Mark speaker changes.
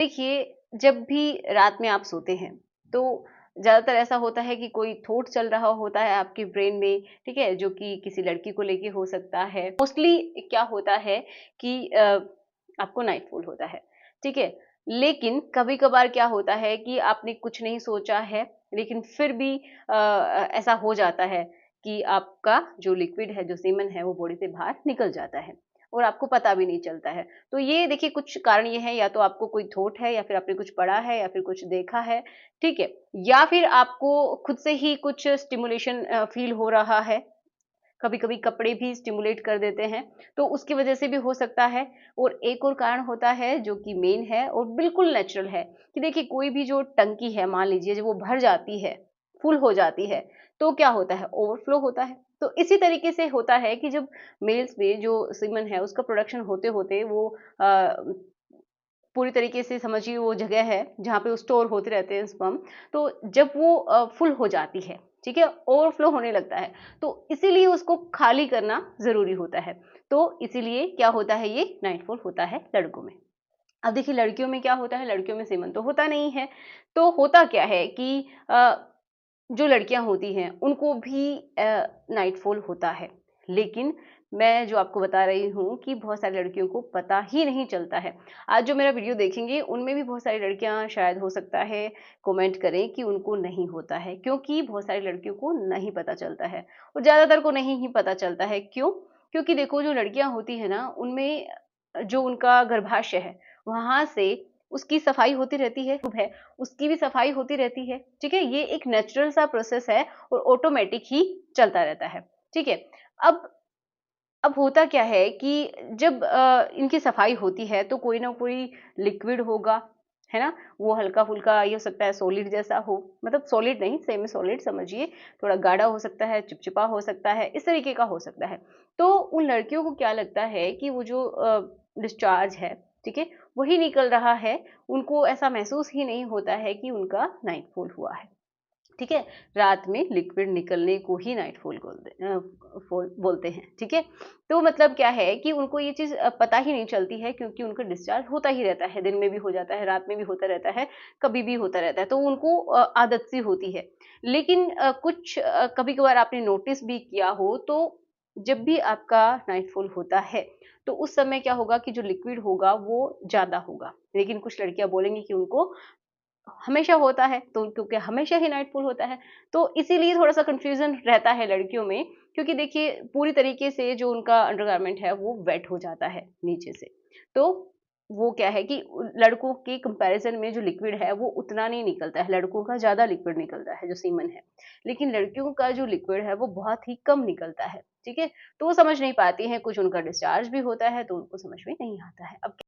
Speaker 1: देखिए, जब भी रात में आप सोते हैं, तो ज़्यादातर ऐसा होता है कि कोई थॉट चल रहा होता है आपके ब्रेन में, ठीक है? जो कि किसी लड़की को लेके हो सकता है। मोस्टली क्या होता है कि आपको नाइट फॉल होता है, ठीक है? लेकिन कभी-कभार क्या होता है कि आपने कुछ नहीं सोचा है, लेकिन फिर भी ऐसा हो जाता है कि आपका जो लिक्विड है, जो सीमेन है, वो बॉडी से बाहर निकल जाता है और आपको पता भी नहीं चलता है। तो ये देखिए कुछ कारण ये हैं या तो आपको कोई थॉट है या फिर आपने कुछ पढ़ा है या फिर कुछ देखा है, ठीक है? या फिर आपको खुद से ही कुछ स्टिमुलेशन फ़ील हो रहा है। कभी-कभी कपड़े भी स्टिमुलेट कर देते हैं, तो उसकी वजह से भी हो सकता है। और एक और कारण होता है जो कि मेन है और बिल्कुल नेचुरल है कि देखिए कोई भी जो टंकी है मान लीजिए जब वो भर जाती है, फुल हो जाती है, तो क्या होता है ओवरफ्लो होता है। तो इसी तरीके से होता है कि जब मेल्स में जो सीमेन है उसका प्रोडक्शन होते-होते वो अ, पूरी तरीके से समझिए वो जगह है जहाँ पे वो स्टोर होते रहते हैं स्पर्म। तो जब वो फुल हो जाती है, ठीक है? ओवरफ्लो होने लगता है, तो इसीलिए उसको खाली करना ज़रूरी होता है। तो इसीलिए क्या होता है ये नाइट फॉल होता है लड़कों में। अब देखिए लड़कियों में क्या होता है, लड़कियों में सेमन तो होता नहीं है। तो होता क्या है कि जो लड़कियाँ होती हैं उनको भी नाइट फॉल होता है। लेकिन मैं जो आपको बता रही हूँ कि बहुत सारी लड़कियों को पता ही नहीं चलता है। आज जो मेरा वीडियो देखेंगे उनमें भी बहुत सारी लड़कियाँ शायद हो सकता है कमेंट करें कि उनको नहीं होता है, क्योंकि बहुत सारी लड़कियों को नहीं पता चलता है और ज़्यादातर को नहीं ही पता चलता है। क्यों? क्योंकि देखो जो लड़कियाँ होती हैं ना उनमें जो उनका गर्भाशय है, वहाँ से उसकी सफाई होती रहती है, उसकी भी सफाई होती रहती है, ठीक है? ये एक नेचुरल सा प्रोसेस है और ऑटोमेटिक ही चलता रहता है, ठीक है? अब अब होता क्या है कि जब इनकी सफाई होती है तो कोई ना कोई लिक्विड होगा, है ना? वो हल्का-फुल्का ये हो सकता है सॉलिड जैसा हो, मतलब सॉलिड नहीं सेमी सॉलिड समझिए, थोड़ा गाढ़ा हो सकता है, चिपचिपा हो सकता है, इस तरीके का हो सकता है। तो उन लड़कियों को क्या लगता है कि वो जो डिस्चार्ज है, ठीक है? वही निकल रहा है, उनको ऐसा महसूस ही नहीं होता है कि उनका नाइट फॉल हुआ है। ठीक है? रात में लिक्विड निकलने को ही नाइट फॉल फॉल बोलते हैं, ठीक है? तो मतलब क्या है कि उनको ये चीज़ पता ही नहीं चलती है क्योंकि उनका डिस्चार्ज होता ही रहता है, दिन में भी हो जाता है, रात में भी होता रहता है, कभी भी होता रहता है, तो उनको आदत सी होती है। लेकिन कुछ कभी-कभार आपने नोटिस भी किया हो तो जब भी आपका नाइट फॉल होता है, तो उस समय क्या होगा कि जो लिक्विड होगा वो ज़्यादा होगा। लेकिन कुछ लड़कियाँ बोलेंगी कि उनको हमेशा होता है, तो क्योंकि हमेशा ही नाइट पूल होता है, तो इसीलिए थोड़ा-सा कन्फ्यूज़न रहता है लड़कियों में, क्योंकि देखिए पूरी तरीके से जो उनका अंडरगारमेंट है वो वेट हो जाता है नीचे से। तो वो क्या है कि लड़कों के कंपैरिज़न में जो लिक्विड है वो उतना नहीं निकलता है, लड़कों का ज़्यादा लिक्विड निकलता है जो सीमन है। लेकिन लड़कियों का जो लिक्विड है वो बहुत ही कम निकलता है, ठीक है? तो वो समझ नहीं पाती हैं, कुछ उनका डिस्चार्ज भी होता है तो उनको समझ में नहीं आता है। अब